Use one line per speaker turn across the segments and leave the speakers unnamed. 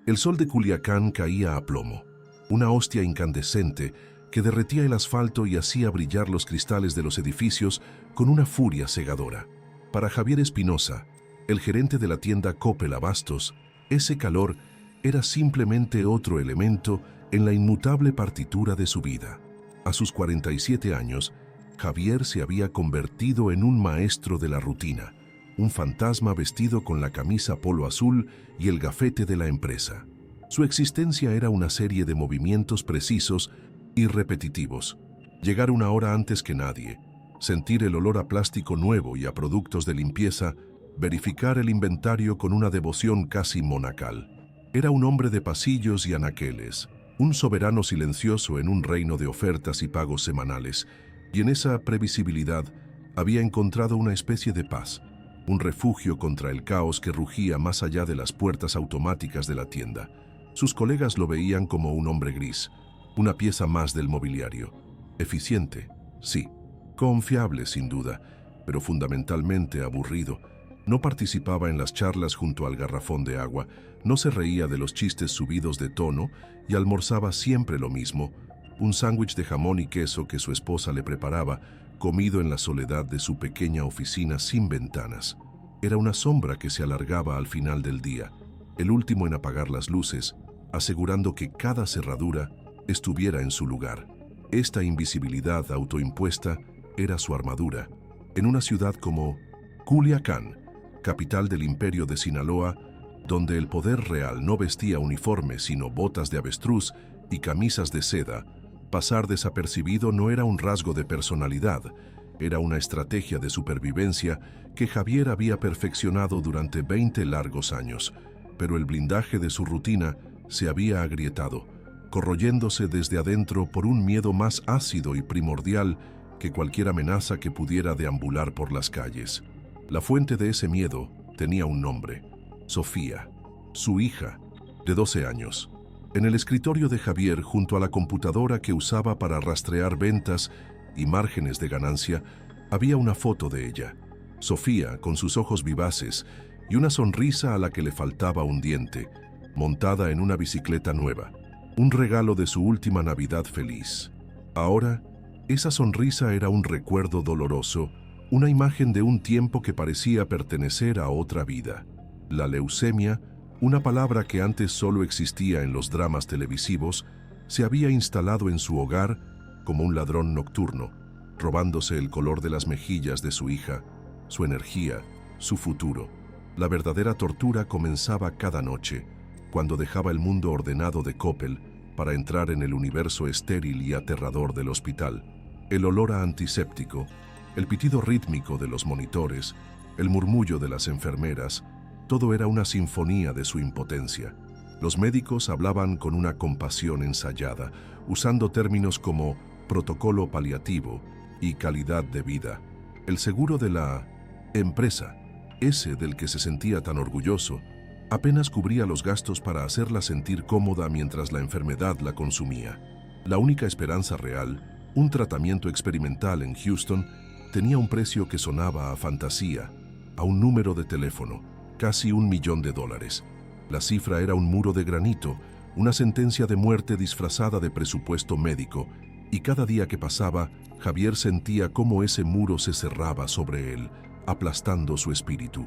El sol de Culiacán caía a plomo, una hostia incandescente que derretía el asfalto y hacía brillar los cristales de los edificios con una furia cegadora. Para Javier Espinosa, el gerente de la tienda Coppel Abastos, ese calor era simplemente otro elemento en la inmutable partitura de su vida. A sus 47 años, Javier se había convertido en un maestro de la rutina, un fantasma vestido con la camisa polo azul y el gafete de la empresa. Su existencia era una serie de movimientos precisos y repetitivos. Llegar una hora antes que nadie, sentir el olor a plástico nuevo y a productos de limpieza, verificar el inventario con una devoción casi monacal. Era un hombre de pasillos y anaqueles, un soberano silencioso en un reino de ofertas y pagos semanales, y en esa previsibilidad había encontrado una especie de paz, un refugio contra el caos que rugía más allá de las puertas automáticas de la tienda. Sus colegas lo veían como un hombre gris, una pieza más del mobiliario. Eficiente, sí. Confiable, sin duda, pero fundamentalmente aburrido. No participaba en las charlas junto al garrafón de agua, no se reía de los chistes subidos de tono y almorzaba siempre lo mismo, un sándwich de jamón y queso que su esposa le preparaba, comido en la soledad de su pequeña oficina sin ventanas. Era una sombra que se alargaba al final del día, el último en apagar las luces, asegurando que cada cerradura estuviera en su lugar. Esta invisibilidad autoimpuesta era su armadura. En una ciudad como Culiacán, capital del imperio de Sinaloa, donde el poder real no vestía uniforme sino botas de avestruz y camisas de seda, pasar desapercibido no era un rasgo de personalidad, era una estrategia de supervivencia que Javier había perfeccionado durante 20 largos años, pero el blindaje de su rutina se había agrietado, corroyéndose desde adentro por un miedo más ácido y primordial que cualquier amenaza que pudiera deambular por las calles. La fuente de ese miedo tenía un nombre: Sofía, su hija, de 12 años. En el escritorio de Javier, junto a la computadora que usaba para rastrear ventas y márgenes de ganancia, había una foto de ella. Sofía, con sus ojos vivaces y una sonrisa a la que le faltaba un diente, montada en una bicicleta nueva, un regalo de su última Navidad feliz. Ahora, esa sonrisa era un recuerdo doloroso, una imagen de un tiempo que parecía pertenecer a otra vida. La leucemia, una palabra que antes solo existía en los dramas televisivos, se había instalado en su hogar como un ladrón nocturno, robándose el color de las mejillas de su hija, su energía, su futuro. La verdadera tortura comenzaba cada noche, cuando dejaba el mundo ordenado de Coppel para entrar en el universo estéril y aterrador del hospital. El olor a antiséptico, el pitido rítmico de los monitores, el murmullo de las enfermeras, todo era una sinfonía de su impotencia. Los médicos hablaban con una compasión ensayada, usando términos como protocolo paliativo y calidad de vida. El seguro de la empresa, ese del que se sentía tan orgulloso, apenas cubría los gastos para hacerla sentir cómoda mientras la enfermedad la consumía. La única esperanza real, un tratamiento experimental en Houston, tenía un precio que sonaba a fantasía, a un número de teléfono, casi $1 millón. La cifra era un muro de granito, una sentencia de muerte disfrazada de presupuesto médico, y cada día que pasaba, Javier sentía cómo ese muro se cerraba sobre él, aplastando su espíritu.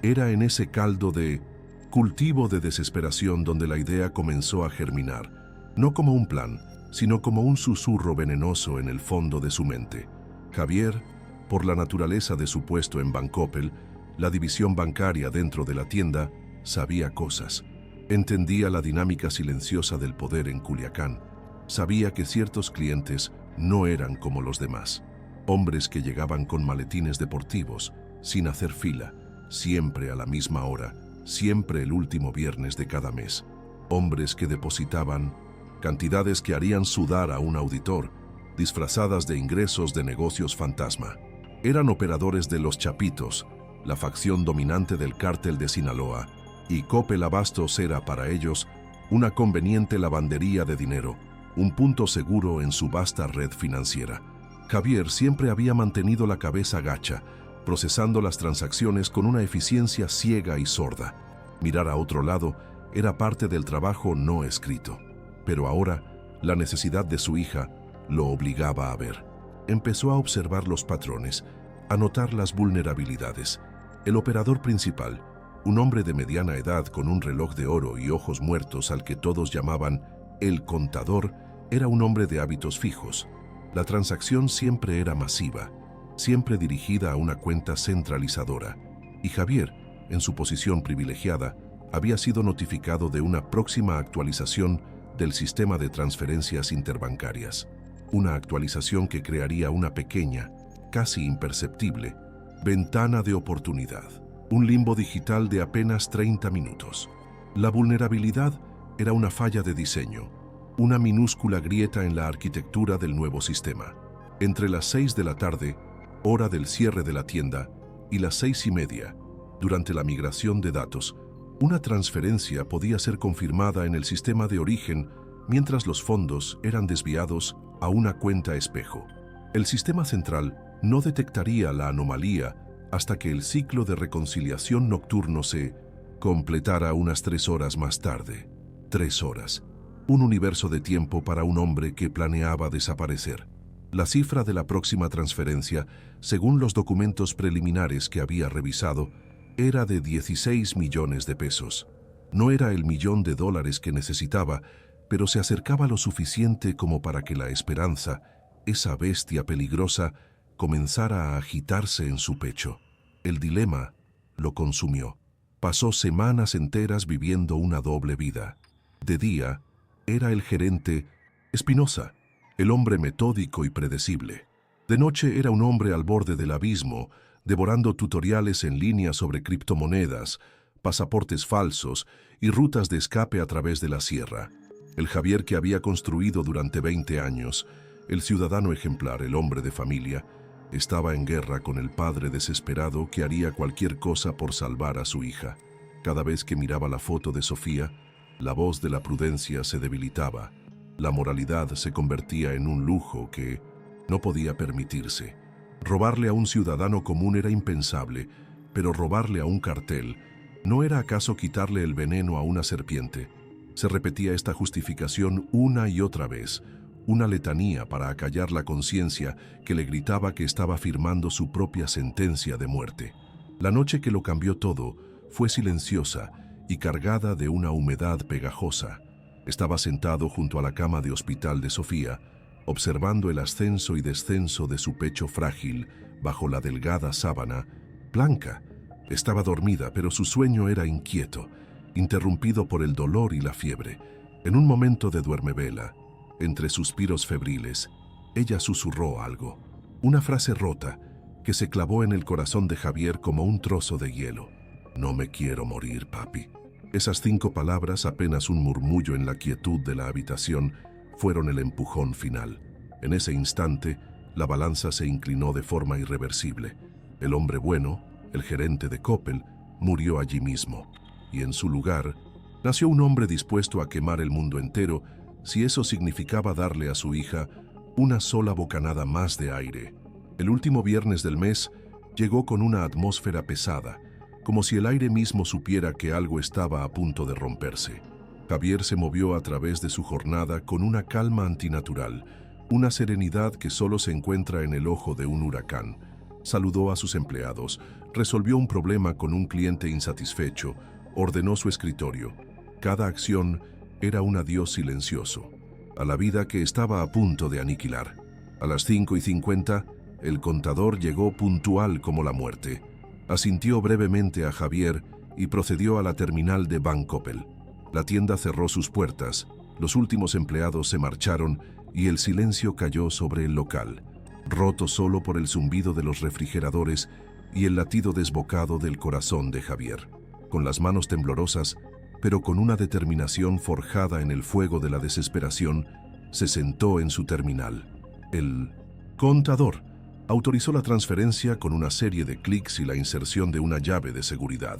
Era en ese caldo de cultivo de desesperación donde la idea comenzó a germinar, no como un plan, sino como un susurro venenoso en el fondo de su mente. Javier, por la naturaleza de su puesto en Bancoppel, la división bancaria dentro de la tienda, sabía cosas. Entendía la dinámica silenciosa del poder en Culiacán. Sabía que ciertos clientes no eran como los demás. Hombres que llegaban con maletines deportivos, sin hacer fila, siempre a la misma hora, siempre el último viernes de cada mes. Hombres que depositaban cantidades que harían sudar a un auditor, disfrazadas de ingresos de negocios fantasma. Eran operadores de los Chapitos, la facción dominante del cártel de Sinaloa, y Coppel Abastos era para ellos una conveniente lavandería de dinero, un punto seguro en su vasta red financiera. Javier siempre había mantenido la cabeza gacha, procesando las transacciones con una eficiencia ciega y sorda. Mirar a otro lado era parte del trabajo no escrito. Pero ahora, la necesidad de su hija lo obligaba a ver. Empezó a observar los patrones, a notar las vulnerabilidades. El operador principal, un hombre de mediana edad con un reloj de oro y ojos muertos al que todos llamaban el contador, era un hombre de hábitos fijos. La transacción siempre era masiva, siempre dirigida a una cuenta centralizadora, y Javier, en su posición privilegiada, había sido notificado de una próxima actualización del sistema de transferencias interbancarias. Una actualización que crearía una pequeña, casi imperceptible, ventana de oportunidad. Un limbo digital de apenas 30 minutos. La vulnerabilidad era una falla de diseño, una minúscula grieta en la arquitectura del nuevo sistema. Entre las 6 de la tarde, hora del cierre de la tienda, y las 6:30, durante la migración de datos, una transferencia podía ser confirmada en el sistema de origen mientras los fondos eran desviados a una cuenta espejo. El sistema central no detectaría la anomalía hasta que el ciclo de reconciliación nocturno se completara unas 3 horas más tarde. 3 horas. Un universo de tiempo para un hombre que planeaba desaparecer. La cifra de la próxima transferencia, según los documentos preliminares que había revisado, era de 16 millones de pesos. No era el $1.000.000 que necesitaba, pero se acercaba lo suficiente como para que la esperanza, esa bestia peligrosa, comenzara a agitarse en su pecho. El dilema lo consumió. Pasó semanas enteras viviendo una doble vida. De día, era el gerente Espinosa, el hombre metódico y predecible. De noche era un hombre al borde del abismo, devorando tutoriales en línea sobre criptomonedas, pasaportes falsos y rutas de escape a través de la sierra. El Javier que había construido durante 20 años, el ciudadano ejemplar, el hombre de familia, estaba en guerra con el padre desesperado que haría cualquier cosa por salvar a su hija. Cada vez que miraba la foto de Sofía, la voz de la prudencia se debilitaba. La moralidad se convertía en un lujo que no podía permitirse. Robarle a un ciudadano común era impensable, pero robarle a un cartel, ¿no era acaso quitarle el veneno a una serpiente? Se repetía esta justificación una y otra vez, una letanía para acallar la conciencia que le gritaba que estaba firmando su propia sentencia de muerte. La noche que lo cambió todo fue silenciosa y cargada de una humedad pegajosa. Estaba sentado junto a la cama de hospital de Sofía, observando el ascenso y descenso de su pecho frágil bajo la delgada sábana blanca. Estaba dormida, pero su sueño era inquieto, interrumpido por el dolor y la fiebre. En un momento de duermevela, entre suspiros febriles, ella susurró algo, una frase rota que se clavó en el corazón de Javier como un trozo de hielo. «No me quiero morir, papi». Esas 5 palabras, apenas un murmullo en la quietud de la habitación, fueron el empujón final. En ese instante, la balanza se inclinó de forma irreversible. El hombre bueno, el gerente de Coppel, murió allí mismo, y en su lugar nació un hombre dispuesto a quemar el mundo entero si eso significaba darle a su hija una sola bocanada más de aire. El último viernes del mes llegó con una atmósfera pesada, como si el aire mismo supiera que algo estaba a punto de romperse. Javier se movió a través de su jornada con una calma antinatural, una serenidad que solo se encuentra en el ojo de un huracán. Saludó a sus empleados, resolvió un problema con un cliente insatisfecho, ordenó su escritorio. Cada acción era un adiós silencioso a la vida que estaba a punto de aniquilar. A las 5:50, el contador llegó puntual como la muerte. Asintió brevemente a Javier y procedió a la terminal de Bank Coppel. La tienda cerró sus puertas, los últimos empleados se marcharon y el silencio cayó sobre el local, roto solo por el zumbido de los refrigeradores y el latido desbocado del corazón de Javier. Con las manos temblorosas, pero con una determinación forjada en el fuego de la desesperación, se sentó en su terminal. El contador autorizó la transferencia con una serie de clics y la inserción de una llave de seguridad.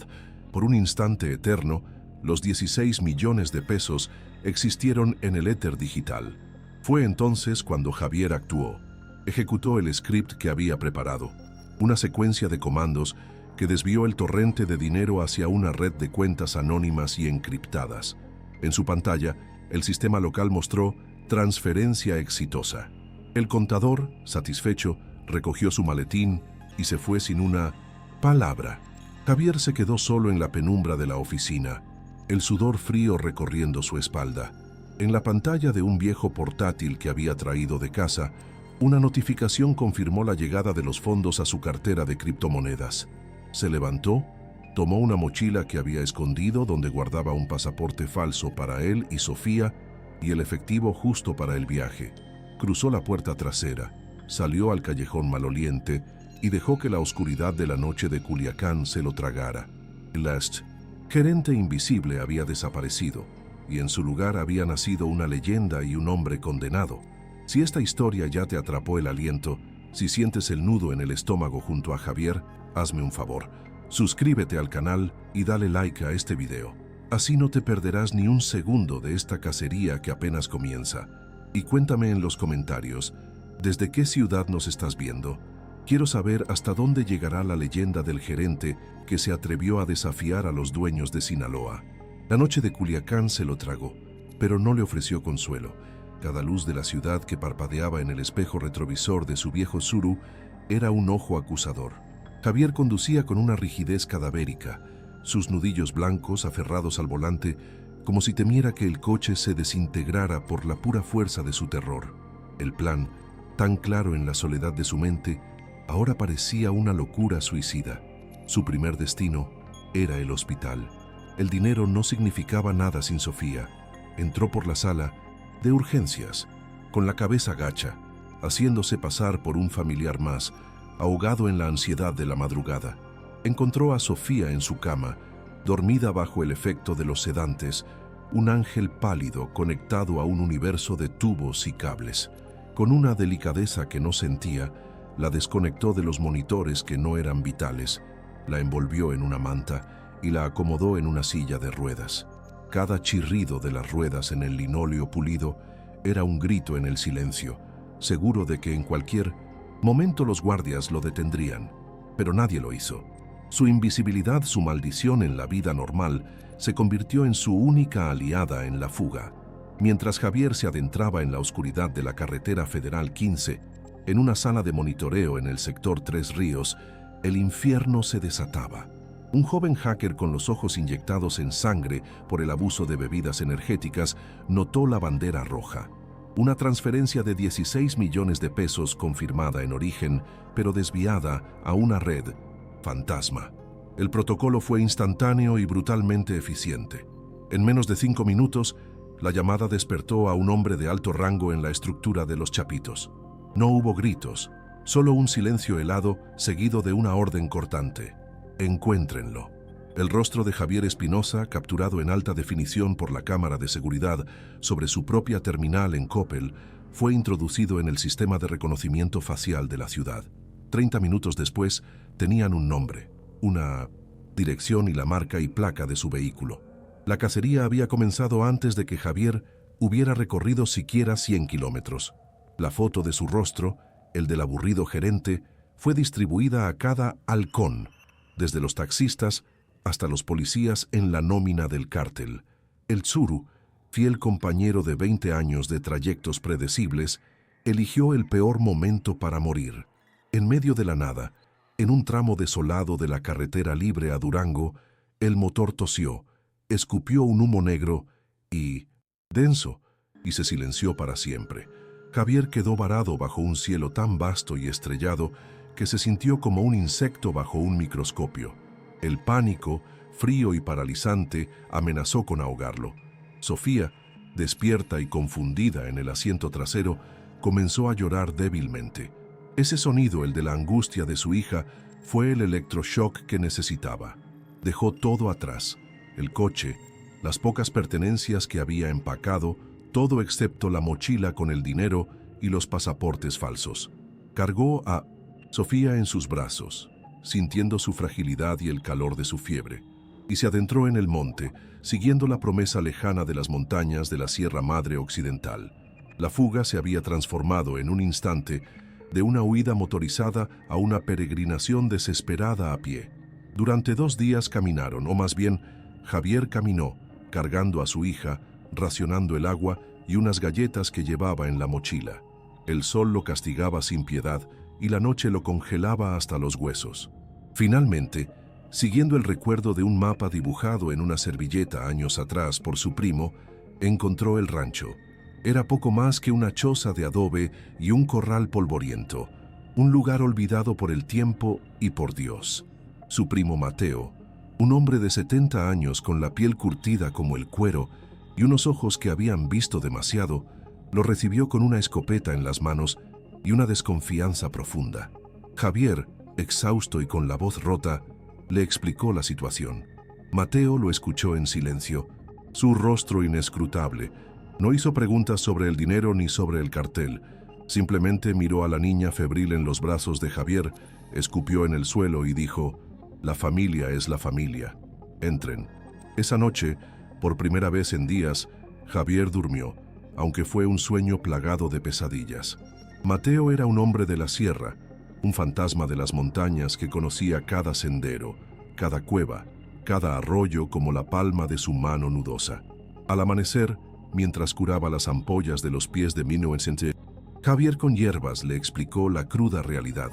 Por un instante eterno, los 16 millones de pesos existieron en el éter digital. Fue entonces cuando Javier actuó. Ejecutó el script que había preparado, una secuencia de comandos que desvió el torrente de dinero hacia una red de cuentas anónimas y encriptadas. En su pantalla, el sistema local mostró transferencia exitosa. El contador, satisfecho, recogió su maletín y se fue sin una palabra. Javier se quedó solo en la penumbra de la oficina, el sudor frío recorriendo su espalda. En la pantalla de un viejo portátil que había traído de casa, una notificación confirmó la llegada de los fondos a su cartera de criptomonedas. Se levantó, tomó una mochila que había escondido donde guardaba un pasaporte falso para él y Sofía y el efectivo justo para el viaje. Cruzó la puerta trasera, salió al callejón maloliente y dejó que la oscuridad de la noche de Culiacán se lo tragara. El gerente invisible había desaparecido y en su lugar había nacido una leyenda y un hombre condenado. Si esta historia ya te atrapó el aliento, si sientes el nudo en el estómago junto a Javier, hazme un favor. Suscríbete al canal y dale like a este video. Así no te perderás ni un segundo de esta cacería que apenas comienza. Y cuéntame en los comentarios, ¿desde qué ciudad nos estás viendo? Quiero saber hasta dónde llegará la leyenda del gerente que se atrevió a desafiar a los dueños de Sinaloa. La noche de Culiacán se lo tragó, pero no le ofreció consuelo. Cada luz de la ciudad que parpadeaba en el espejo retrovisor de su viejo Tsuru era un ojo acusador. Javier conducía con una rigidez cadavérica, sus nudillos blancos aferrados al volante, como si temiera que el coche se desintegrara por la pura fuerza de su terror. El plan, tan claro en la soledad de su mente, ahora parecía una locura suicida. Su primer destino era el hospital. El dinero no significaba nada sin Sofía. Entró por la sala de urgencias, con la cabeza gacha, haciéndose pasar por un familiar más, ahogado en la ansiedad de la madrugada. Encontró a Sofía en su cama, dormida bajo el efecto de los sedantes, un ángel pálido conectado a un universo de tubos y cables. Con una delicadeza que no sentía, la desconectó de los monitores que no eran vitales, la envolvió en una manta y la acomodó en una silla de ruedas. Cada chirrido de las ruedas en el linóleo pulido era un grito en el silencio, seguro de que en cualquier momento los guardias lo detendrían, pero nadie lo hizo. Su invisibilidad, su maldición en la vida normal, se convirtió en su única aliada en la fuga. Mientras Javier se adentraba en la oscuridad de la carretera Federal 15, en una sala de monitoreo en el sector Tres Ríos, el infierno se desataba. Un joven hacker con los ojos inyectados en sangre por el abuso de bebidas energéticas notó la bandera roja. Una transferencia de 16 millones de pesos confirmada en origen, pero desviada a una red fantasma. El protocolo fue instantáneo y brutalmente eficiente. En menos de 5 minutos, la llamada despertó a un hombre de alto rango en la estructura de los Chapitos. No hubo gritos, solo un silencio helado seguido de una orden cortante. Encuéntrenlo. El rostro de Javier Espinosa, capturado en alta definición por la cámara de seguridad sobre su propia terminal en Coppel, fue introducido en el sistema de reconocimiento facial de la ciudad. 30 minutos después, tenían un nombre, una dirección y la marca y placa de su vehículo. La cacería había comenzado antes de que Javier hubiera recorrido siquiera 100 kilómetros. La foto de su rostro, el del aburrido gerente, fue distribuida a cada halcón, desde los taxistas hasta los policías en la nómina del cártel. El Tsuru, fiel compañero de 20 años de trayectos predecibles, eligió el peor momento para morir. En medio de la nada, en un tramo desolado de la carretera libre a Durango, el motor tosió, escupió un humo negro y denso, y se silenció para siempre. Javier quedó varado bajo un cielo tan vasto y estrellado que se sintió como un insecto bajo un microscopio. El pánico, frío y paralizante, amenazó con ahogarlo. Sofía, despierta y confundida en el asiento trasero, comenzó a llorar débilmente. Ese sonido, el de la angustia de su hija, fue el electroshock que necesitaba. Dejó todo atrás, el coche, las pocas pertenencias que había empacado, todo excepto la mochila con el dinero y los pasaportes falsos. Cargó a Sofía en sus brazos, sintiendo su fragilidad y el calor de su fiebre, y se adentró en el monte, siguiendo la promesa lejana de las montañas de la Sierra Madre Occidental. La fuga se había transformado en un instante de una huida motorizada a una peregrinación desesperada a pie. Durante 2 días caminaron, o más bien, Javier caminó, cargando a su hija, racionando el agua y unas galletas que llevaba en la mochila. El sol lo castigaba sin piedad y la noche lo congelaba hasta los huesos. Finalmente, siguiendo el recuerdo de un mapa dibujado en una servilleta años atrás por su primo, encontró el rancho. Era poco más que una choza de adobe y un corral polvoriento, un lugar olvidado por el tiempo y por Dios. Su primo Mateo, un hombre de 70 años con la piel curtida como el cuero y unos ojos que habían visto demasiado, lo recibió con una escopeta en las manos y una desconfianza profunda. Javier, exhausto y con la voz rota, le explicó la situación. Mateo lo escuchó en silencio, su rostro inescrutable. No hizo preguntas sobre el dinero ni sobre el cartel. Simplemente miró a la niña febril en los brazos de Javier, escupió en el suelo y dijo: «La familia es la familia. Entren». Esa noche, por primera vez en días, Javier durmió, aunque fue un sueño plagado de pesadillas. Mateo era un hombre de la sierra, un fantasma de las montañas que conocía cada sendero, cada cueva, cada arroyo como la palma de su mano nudosa. Al amanecer, mientras curaba las ampollas de los pies de 1900, Javier con hierbas le explicó la cruda realidad.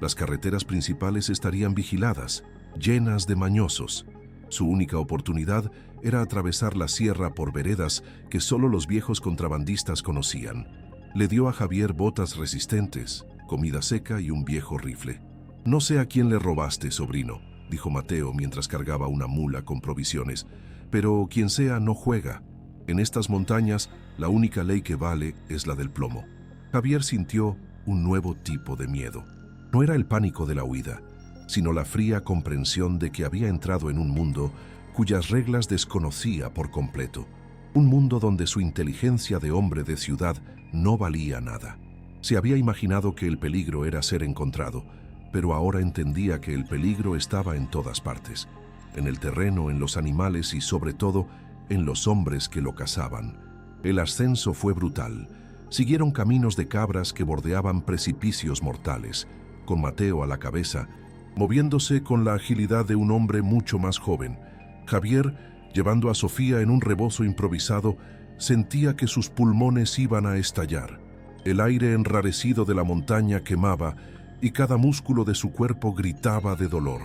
Las carreteras principales estarían vigiladas, llenas de mañosos. Su única oportunidad era atravesar la sierra por veredas que solo los viejos contrabandistas conocían. Le dio a Javier botas resistentes, comida seca y un viejo rifle. «No sé a quién le robaste, sobrino», dijo Mateo mientras cargaba una mula con provisiones, «pero quien sea no juega. En estas montañas, la única ley que vale es la del plomo». Javier sintió un nuevo tipo de miedo. No era el pánico de la huida, sino la fría comprensión de que había entrado en un mundo cuyas reglas desconocía por completo. Un mundo donde su inteligencia de hombre de ciudad no valía nada. Se había imaginado que el peligro era ser encontrado, pero ahora entendía que el peligro estaba en todas partes, en el terreno, en los animales y sobre todo en los hombres que lo cazaban. El ascenso fue brutal. Siguieron caminos de cabras que bordeaban precipicios mortales, con Mateo a la cabeza, moviéndose con la agilidad de un hombre mucho más joven. Javier, llevando a Sofía en un rebozo improvisado, sentía que sus pulmones iban a estallar. El aire enrarecido de la montaña quemaba y cada músculo de su cuerpo gritaba de dolor.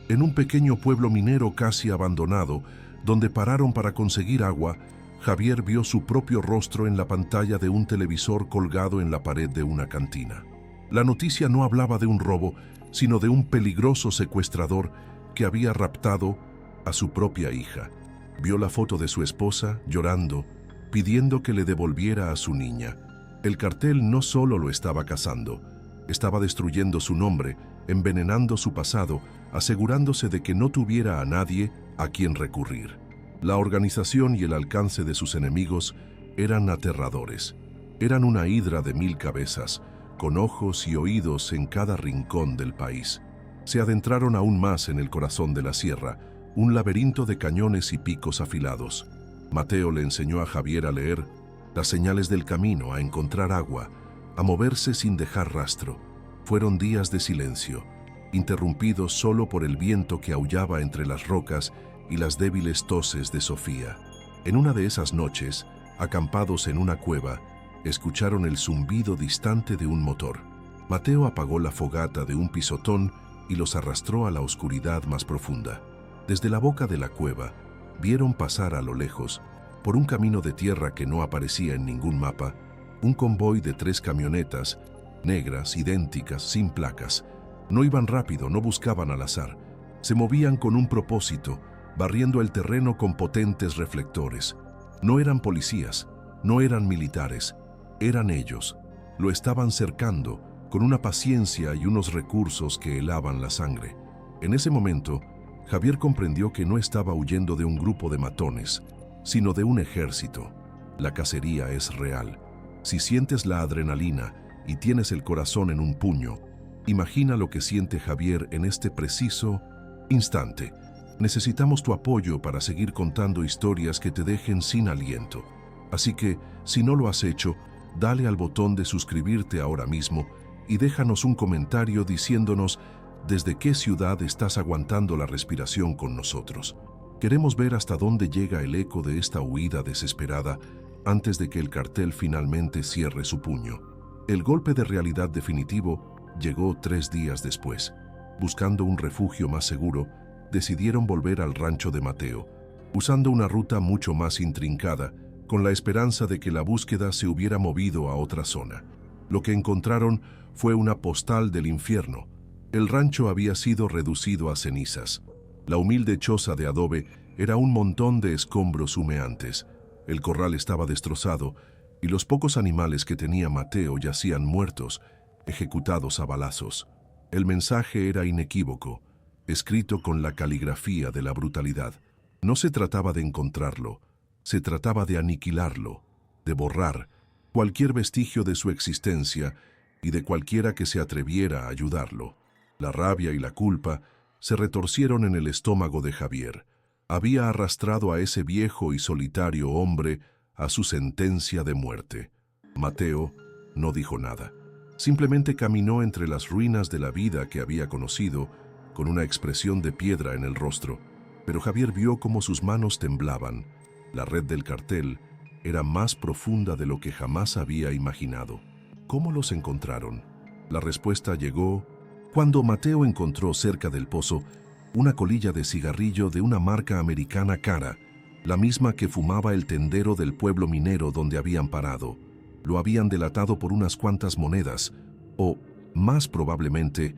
En un pequeño pueblo minero casi abandonado, donde pararon para conseguir agua, Javier vio su propio rostro en la pantalla de un televisor colgado en la pared de una cantina. La noticia no hablaba de un robo, sino de un peligroso secuestrador que había raptado a su propia hija. Vio la foto de su esposa llorando, pidiendo que le devolviera a su niña. El cartel no solo lo estaba cazando, estaba destruyendo su nombre, envenenando su pasado, asegurándose de que no tuviera a nadie a quien recurrir. La organización y el alcance de sus enemigos eran aterradores. Eran una hidra de 1000 cabezas, con ojos y oídos en cada rincón del país. Se adentraron aún más en el corazón de la sierra, un laberinto de cañones y picos afilados. Mateo le enseñó a Javier a leer las señales del camino, a encontrar agua, a moverse sin dejar rastro. Fueron días de silencio, interrumpidos solo por el viento que aullaba entre las rocas y las débiles toses de Sofía. En una de esas noches, acampados en una cueva, escucharon el zumbido distante de un motor. Mateo apagó la fogata de un pisotón y los arrastró a la oscuridad más profunda. Desde la boca de la cueva, vieron pasar a lo lejos, por un camino de tierra que no aparecía en ningún mapa, un convoy de 3 camionetas, negras, idénticas, sin placas. No iban rápido, no buscaban al azar. Se movían con un propósito, barriendo el terreno con potentes reflectores. No eran policías, no eran militares, eran ellos. Lo estaban cercando, con una paciencia y unos recursos que helaban la sangre. En ese momento, Javier comprendió que no estaba huyendo de un grupo de matones, sino de un ejército. La cacería es real. Si sientes la adrenalina y tienes el corazón en un puño, imagina lo que siente Javier en este preciso instante. Necesitamos tu apoyo para seguir contando historias que te dejen sin aliento. Así que, si no lo has hecho, dale al botón de suscribirte ahora mismo y déjanos un comentario diciéndonos ¿Desde qué ciudad estás aguantando la respiración con nosotros? Queremos ver hasta dónde llega el eco de esta huida desesperada antes de que el cartel finalmente cierre su puño. El golpe de realidad definitivo llegó 3 días después. Buscando un refugio más seguro, decidieron volver al rancho de Mateo, usando una ruta mucho más intrincada, con la esperanza de que la búsqueda se hubiera movido a otra zona. Lo que encontraron fue una postal del infierno. El rancho había sido reducido a cenizas. La humilde choza de adobe era un montón de escombros humeantes. El corral estaba destrozado y los pocos animales que tenía Mateo yacían muertos, ejecutados a balazos. El mensaje era inequívoco, escrito con la caligrafía de la brutalidad. No se trataba de encontrarlo, se trataba de aniquilarlo, de borrar cualquier vestigio de su existencia y de cualquiera que se atreviera a ayudarlo. La rabia y la culpa se retorcieron en el estómago de Javier. Había arrastrado a ese viejo y solitario hombre a su sentencia de muerte. Mateo no dijo nada. Simplemente caminó entre las ruinas de la vida que había conocido, con una expresión de piedra en el rostro. Pero Javier vio cómo sus manos temblaban. La red del cartel era más profunda de lo que jamás había imaginado. ¿Cómo los encontraron? La respuesta llegó cuando Mateo encontró cerca del pozo una colilla de cigarrillo de una marca americana cara, la misma que fumaba el tendero del pueblo minero donde habían parado. Lo habían delatado por unas cuantas monedas, o, más probablemente,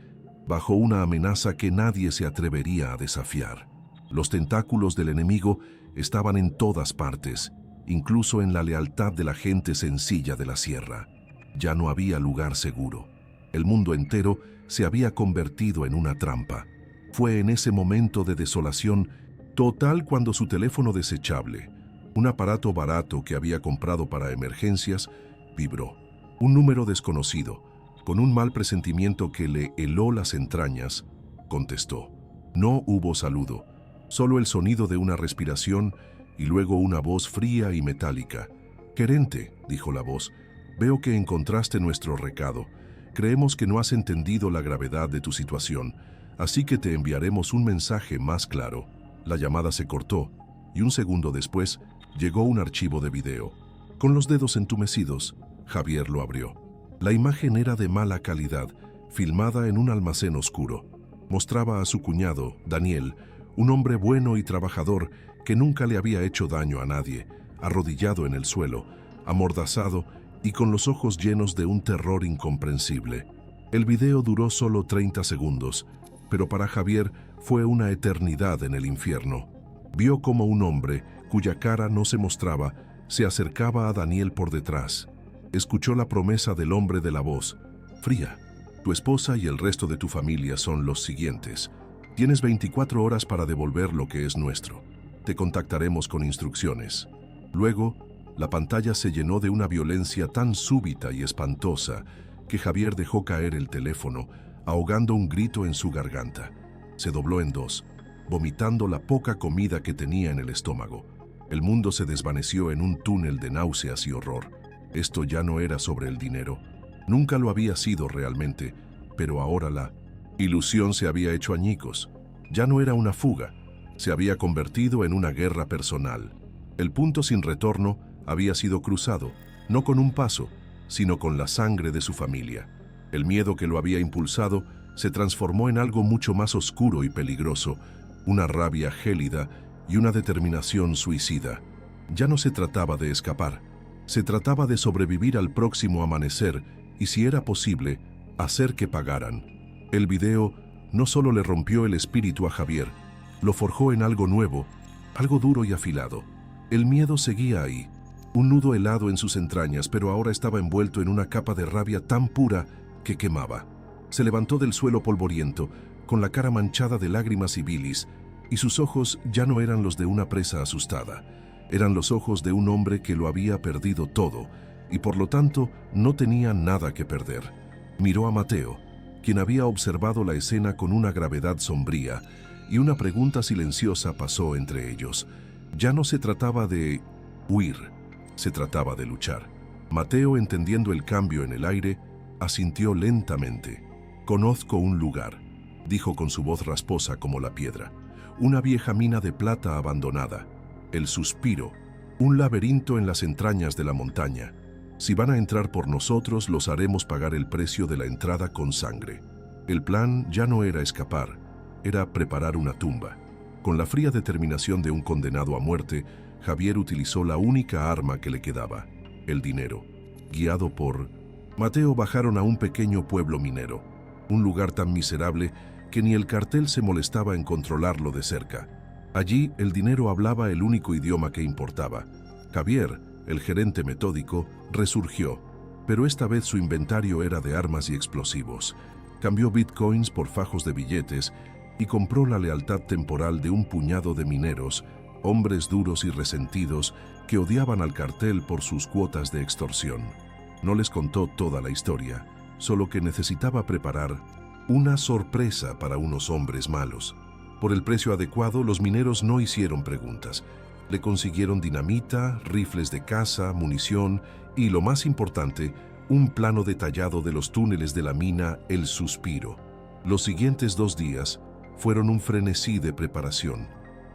bajo una amenaza que nadie se atrevería a desafiar. Los tentáculos del enemigo estaban en todas partes, incluso en la lealtad de la gente sencilla de la sierra. Ya no había lugar seguro. El mundo entero se había convertido en una trampa. Fue en ese momento de desolación total cuando su teléfono desechable, un aparato barato que había comprado para emergencias, vibró. Un número desconocido, con un mal presentimiento que le heló las entrañas, contestó. No hubo saludo, solo el sonido de una respiración y luego una voz fría y metálica. «Gerente», dijo la voz, «veo que encontraste nuestro recado. Creemos que no has entendido la gravedad de tu situación, así que te enviaremos un mensaje más claro». La llamada se cortó y un segundo después llegó un archivo de video. Con los dedos entumecidos, Javier lo abrió. La imagen era de mala calidad, filmada en un almacén oscuro. Mostraba a su cuñado, Daniel, un hombre bueno y trabajador que nunca le había hecho daño a nadie, arrodillado en el suelo, amordazado y con los ojos llenos de un terror incomprensible. El video duró solo 30 segundos, pero para Javier fue una eternidad en el infierno. Vio como un hombre, cuya cara no se mostraba, se acercaba a Daniel por detrás. Escuchó la promesa del hombre de la voz. «Fría, tu esposa y el resto de tu familia son los siguientes. Tienes 24 horas para devolver lo que es nuestro. Te contactaremos con instrucciones». Luego, la pantalla se llenó de una violencia tan súbita y espantosa que Javier dejó caer el teléfono, ahogando un grito en su garganta. Se dobló en dos, vomitando la poca comida que tenía en el estómago. El mundo se desvaneció en un túnel de náuseas y horror. Esto ya no era sobre el dinero. Nunca lo había sido realmente, pero ahora la ilusión se había hecho añicos. Ya no era una fuga, se había convertido en una guerra personal. El punto sin retorno había sido cruzado, no con un paso, sino con la sangre de su familia. El miedo que lo había impulsado se transformó en algo mucho más oscuro y peligroso, una rabia gélida y una determinación suicida. Ya no se trataba de escapar, se trataba de sobrevivir al próximo amanecer y, si era posible, hacer que pagaran. El video no solo le rompió el espíritu a Javier, lo forjó en algo nuevo, algo duro y afilado. El miedo seguía ahí, un nudo helado en sus entrañas, pero ahora estaba envuelto en una capa de rabia tan pura que quemaba. Se levantó del suelo polvoriento, con la cara manchada de lágrimas y bilis, y sus ojos ya no eran los de una presa asustada. Eran los ojos de un hombre que lo había perdido todo, y por lo tanto no tenía nada que perder. Miró a Mateo, quien había observado la escena con una gravedad sombría, y una pregunta silenciosa pasó entre ellos. Ya no se trataba de huir, se trataba de luchar. Mateo, entendiendo el cambio en el aire, asintió lentamente. «Conozco un lugar». dijo con su voz rasposa como la piedra. Una vieja mina de plata abandonada. El suspiro, un laberinto en las entrañas de la montaña. Si van a entrar por nosotros, los haremos pagar el precio de la entrada con sangre. El plan ya no era escapar, era preparar una tumba. Con la fría determinación de un condenado a muerte, Javier utilizó la única arma que le quedaba, el dinero. Guiado por Mateo, bajaron a un pequeño pueblo minero, un lugar tan miserable que ni el cartel se molestaba en controlarlo de cerca. Allí el dinero hablaba el único idioma que importaba. Javier, el gerente metódico, resurgió, pero esta vez su inventario era de armas y explosivos. Cambió bitcoins por fajos de billetes y compró la lealtad temporal de un puñado de mineros, hombres duros y resentidos que odiaban al cartel por sus cuotas de extorsión. No les contó toda la historia, solo que necesitaba preparar una sorpresa para unos hombres malos. Por el precio adecuado, los mineros no hicieron preguntas. Le consiguieron dinamita, rifles de caza, munición y, lo más importante, un plano detallado de los túneles de la mina El Suspiro. Los siguientes 2 días fueron un frenesí de preparación.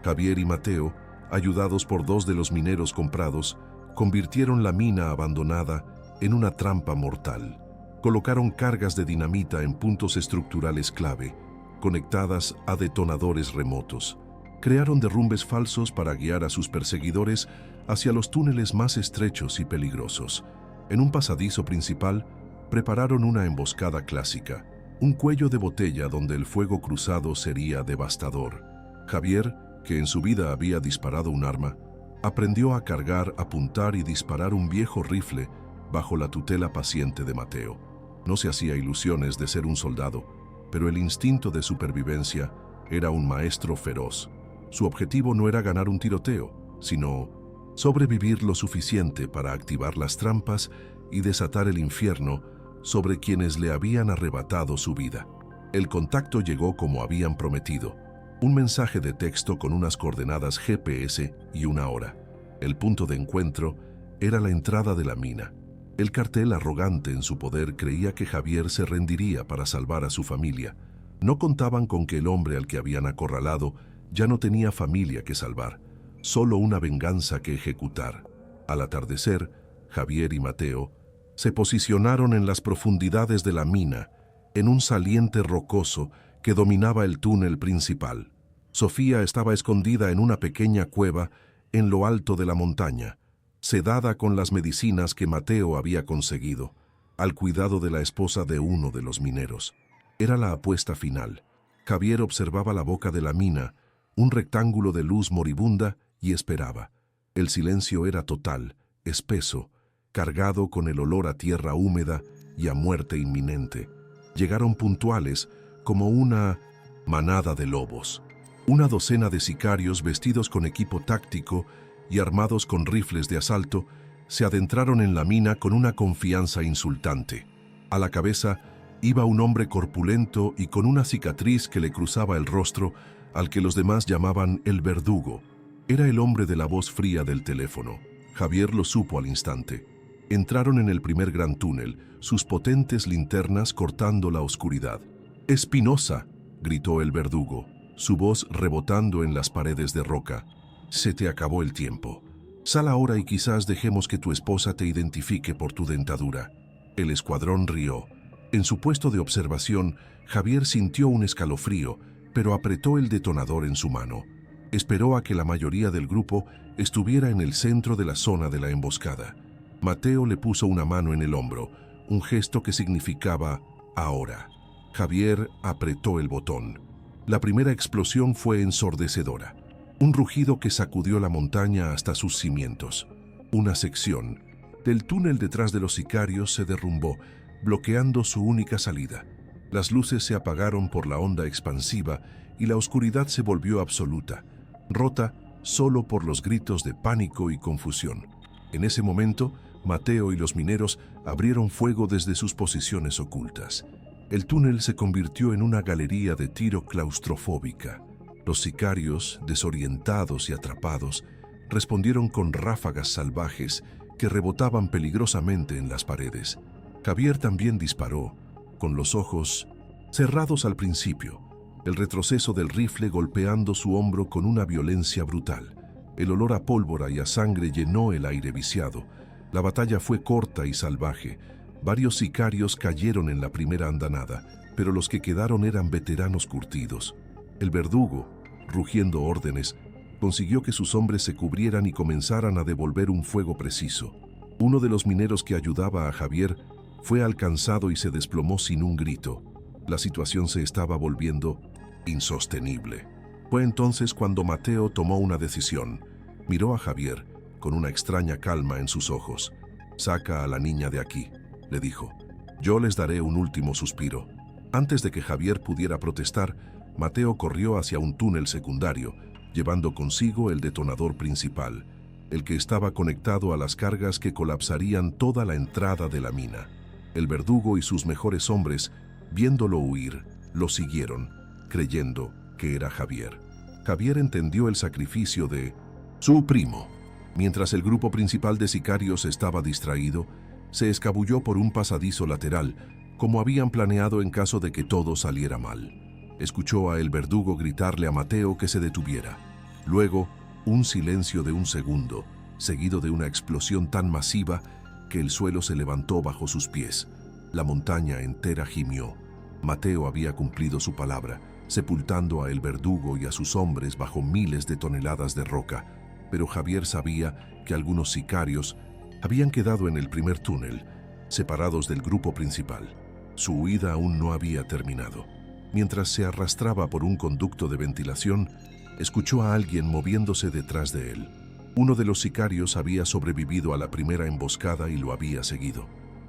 Javier y Mateo, ayudados por 2 de los mineros comprados, convirtieron la mina abandonada en una trampa mortal. Colocaron cargas de dinamita en puntos estructurales clave, conectadas a detonadores remotos. Crearon derrumbes falsos para guiar a sus perseguidores hacia los túneles más estrechos y peligrosos. En un pasadizo principal, prepararon una emboscada clásica, un cuello de botella donde el fuego cruzado sería devastador. Javier, que en su vida había disparado un arma, aprendió a cargar, apuntar y disparar un viejo rifle bajo la tutela paciente de Mateo. No se hacía ilusiones de ser un soldado, pero el instinto de supervivencia era un maestro feroz. Su objetivo no era ganar un tiroteo, sino sobrevivir lo suficiente para activar las trampas y desatar el infierno sobre quienes le habían arrebatado su vida. El contacto llegó como habían prometido, un mensaje de texto con unas coordenadas GPS y una hora. El punto de encuentro era la entrada de la mina. El cartel, arrogante en su poder, creía que Javier se rendiría para salvar a su familia. No contaban con que el hombre al que habían acorralado ya no tenía familia que salvar, solo una venganza que ejecutar. Al atardecer, Javier y Mateo se posicionaron en las profundidades de la mina, en un saliente rocoso que dominaba el túnel principal. Sofía estaba escondida en una pequeña cueva en lo alto de la montaña, sedada con las medicinas que Mateo había conseguido, al cuidado de la esposa de uno de los mineros. Era la apuesta final. Javier observaba la boca de la mina, un rectángulo de luz moribunda, y esperaba. El silencio era total, espeso, cargado con el olor a tierra húmeda y a muerte inminente. Llegaron puntuales, como una manada de lobos. Una docena de sicarios vestidos con equipo táctico y armados con rifles de asalto se adentraron en la mina con una confianza insultante. A la cabeza iba un hombre corpulento y con una cicatriz que le cruzaba el rostro, al que los demás llamaban el verdugo. Era el hombre de la voz fría del teléfono. Javier lo supo al instante. Entraron en el primer gran túnel, sus potentes linternas cortando la oscuridad. «¡Espinosa!», gritó el verdugo, su voz rebotando en las paredes de roca. «Se te acabó el tiempo. Sal ahora y quizás dejemos que tu esposa te identifique por tu dentadura». El escuadrón rió. En su puesto de observación, Javier sintió un escalofrío, pero apretó el detonador en su mano. Esperó a que la mayoría del grupo estuviera en el centro de la zona de la emboscada. Mateo le puso una mano en el hombro, un gesto que significaba «ahora». Javier apretó el botón. La primera explosión fue ensordecedora. Un rugido que sacudió la montaña hasta sus cimientos. Una sección del túnel detrás de los sicarios se derrumbó, bloqueando su única salida. Las luces se apagaron por la onda expansiva y la oscuridad se volvió absoluta, rota solo por los gritos de pánico y confusión. En ese momento, Mateo y los mineros abrieron fuego desde sus posiciones ocultas. El túnel se convirtió en una galería de tiro claustrofóbica. Los sicarios, desorientados y atrapados, respondieron con ráfagas salvajes que rebotaban peligrosamente en las paredes. Javier también disparó, con los ojos cerrados al principio, el retroceso del rifle golpeando su hombro con una violencia brutal. El olor a pólvora y a sangre llenó el aire viciado. La batalla fue corta y salvaje. Varios sicarios cayeron en la primera andanada, pero los que quedaron eran veteranos curtidos. El verdugo, rugiendo órdenes, consiguió que sus hombres se cubrieran y comenzaran a devolver un fuego preciso. Uno de los mineros que ayudaba a Javier fue alcanzado y se desplomó sin un grito. La situación se estaba volviendo insostenible. Fue entonces cuando Mateo tomó una decisión. Miró a Javier con una extraña calma en sus ojos. «Saca a la niña de aquí», le dijo. «Yo les daré un último suspiro». Antes de que Javier pudiera protestar, Mateo corrió hacia un túnel secundario, llevando consigo el detonador principal, el que estaba conectado a las cargas que colapsarían toda la entrada de la mina. El verdugo y sus mejores hombres, viéndolo huir, lo siguieron, creyendo que era Javier. Javier entendió el sacrificio de su primo. Mientras el grupo principal de sicarios estaba distraído, se escabulló por un pasadizo lateral, como habían planeado en caso de que todo saliera mal. Escuchó a el verdugo gritarle a Mateo que se detuviera. Luego, un silencio de un segundo, seguido de una explosión tan masiva que el suelo se levantó bajo sus pies. La montaña entera gimió. Mateo había cumplido su palabra, sepultando a el verdugo y a sus hombres bajo miles de toneladas de roca, pero Javier sabía que algunos sicarios habían quedado en el primer túnel, separados del grupo principal. Su huida aún no había terminado. Mientras se arrastraba por un conducto de ventilación, escuchó a alguien moviéndose detrás de él. Uno de los sicarios había sobrevivido a la primera emboscada y lo había seguido.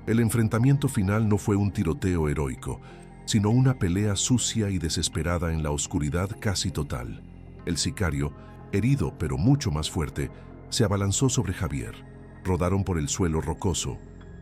El enfrentamiento final no fue un tiroteo heroico, sino una pelea sucia y desesperada en la oscuridad casi total. El sicario, herido pero mucho más fuerte, se abalanzó sobre Javier. Rodaron por el suelo rocoso,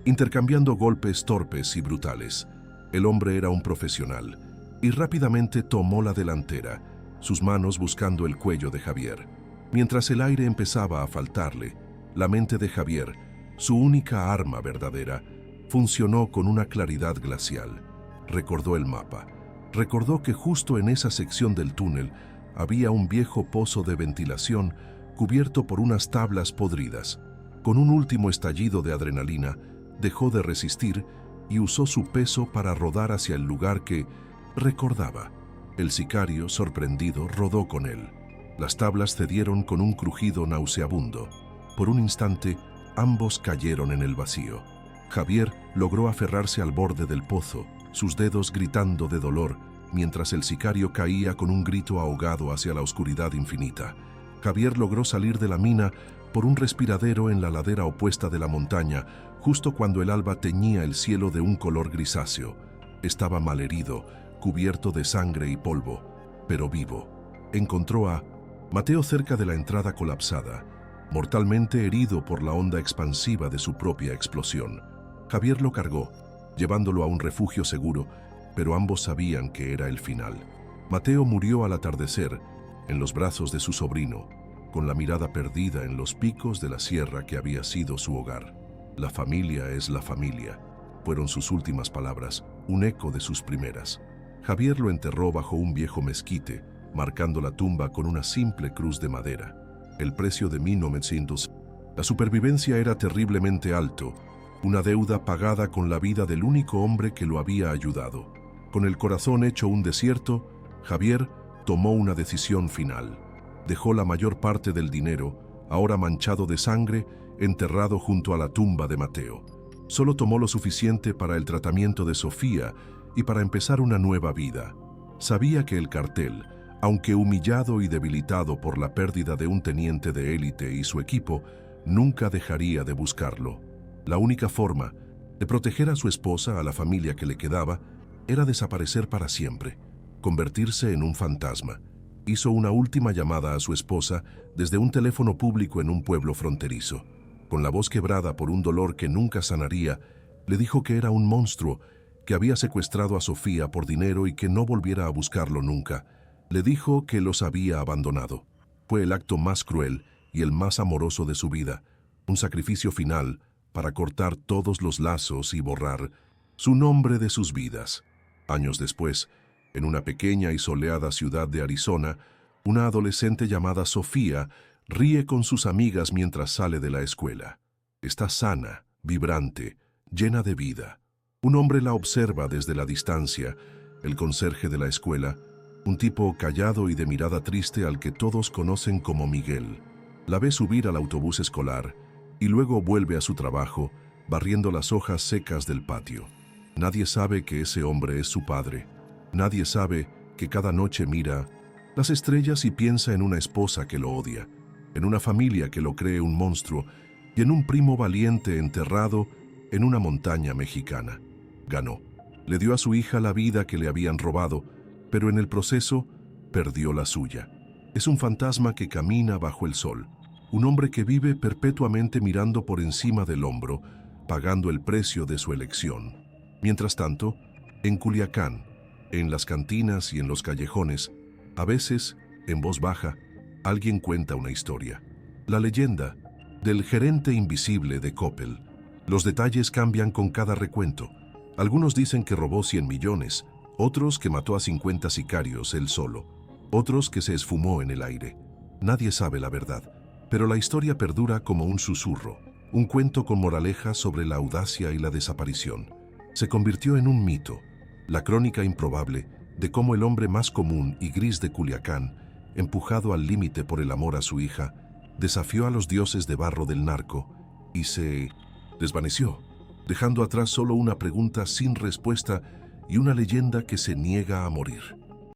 intercambiando golpes torpes y brutales. El hombre era un profesional y rápidamente tomó la delantera, sus manos buscando el cuello de Javier. Mientras el aire empezaba a faltarle, la mente de Javier, su única arma verdadera, funcionó con una claridad glacial. Recordó el mapa. Recordó que justo en esa sección del túnel había un viejo pozo de ventilación cubierto por unas tablas podridas. Con un último estallido de adrenalina, dejó de resistir y usó su peso para rodar hacia el lugar que recordaba. El sicario, sorprendido, rodó con él. Las tablas cedieron con un crujido nauseabundo. Por un instante, ambos cayeron en el vacío. Javier logró aferrarse al borde del pozo, sus dedos gritando de dolor, mientras el sicario caía con un grito ahogado hacia la oscuridad infinita. Javier logró salir de la mina por un respiradero en la ladera opuesta de la montaña, justo cuando el alba teñía el cielo de un color grisáceo. Estaba malherido, cubierto de sangre y polvo, pero vivo. Encontró a Mateo cerca de la entrada colapsada, mortalmente herido por la onda expansiva de su propia explosión. Javier lo cargó, llevándolo a un refugio seguro, pero ambos sabían que era el final. Mateo murió al atardecer, en los brazos de su sobrino, con la mirada perdida en los picos de la sierra que había sido su hogar. «La familia es la familia», fueron sus últimas palabras, un eco de sus primeras. Javier lo enterró bajo un viejo mezquite, marcando la tumba con una simple cruz de madera. El precio de 1900. La supervivencia era terriblemente alto, una deuda pagada con la vida del único hombre que lo había ayudado. Con el corazón hecho un desierto, Javier tomó una decisión final. Dejó la mayor parte del dinero, ahora manchado de sangre, enterrado junto a la tumba de Mateo. Solo tomó lo suficiente para el tratamiento de Sofía y para empezar una nueva vida. Sabía que el cartel, aunque humillado y debilitado por la pérdida de un teniente de élite y su equipo, nunca dejaría de buscarlo. La única forma de proteger a su esposa, a la familia que le quedaba, era desaparecer para siempre, convertirse en un fantasma. Hizo una última llamada a su esposa desde un teléfono público en un pueblo fronterizo. Con la voz quebrada por un dolor que nunca sanaría, le dijo que era un monstruo, que había secuestrado a Sofía por dinero y que no volviera a buscarlo nunca. Le dijo que los había abandonado. Fue el acto más cruel y el más amoroso de su vida, un sacrificio final para cortar todos los lazos y borrar su nombre de sus vidas. Años después, En una pequeña y soleada ciudad de Arizona, una adolescente llamada Sofía ríe con sus amigas mientras sale de la escuela. Está sana, vibrante, llena de vida. Un hombre la observa desde la distancia, el conserje de la escuela, un tipo callado y de mirada triste al que todos conocen como Miguel. La ve subir al autobús escolar y luego vuelve a su trabajo, barriendo las hojas secas del patio. Nadie sabe que ese hombre es su padre. Nadie sabe que cada noche mira las estrellas y piensa en una esposa que lo odia, en una familia que lo cree un monstruo y en un primo valiente enterrado en una montaña mexicana. Ganó. Le dio a su hija la vida que le habían robado, pero en el proceso perdió la suya. Es un fantasma que camina bajo el sol, un hombre que vive perpetuamente mirando por encima del hombro, pagando el precio de su elección. Mientras tanto, en Culiacán, en las cantinas y en los callejones, a veces, en voz baja, alguien cuenta una historia. La leyenda del gerente invisible de Coppel. Los detalles cambian con cada recuento. Algunos dicen que robó 100 millones, otros que mató a 50 sicarios él solo, otros que se esfumó en el aire. Nadie sabe la verdad, pero la historia perdura como un susurro, un cuento con moraleja sobre la audacia y la desaparición. Se convirtió en un mito, la crónica improbable de cómo el hombre más común y gris de Culiacán, empujado al límite por el amor a su hija, desafió a los dioses de barro del narco y se desvaneció, dejando atrás solo una pregunta sin respuesta y una leyenda que se niega a morir.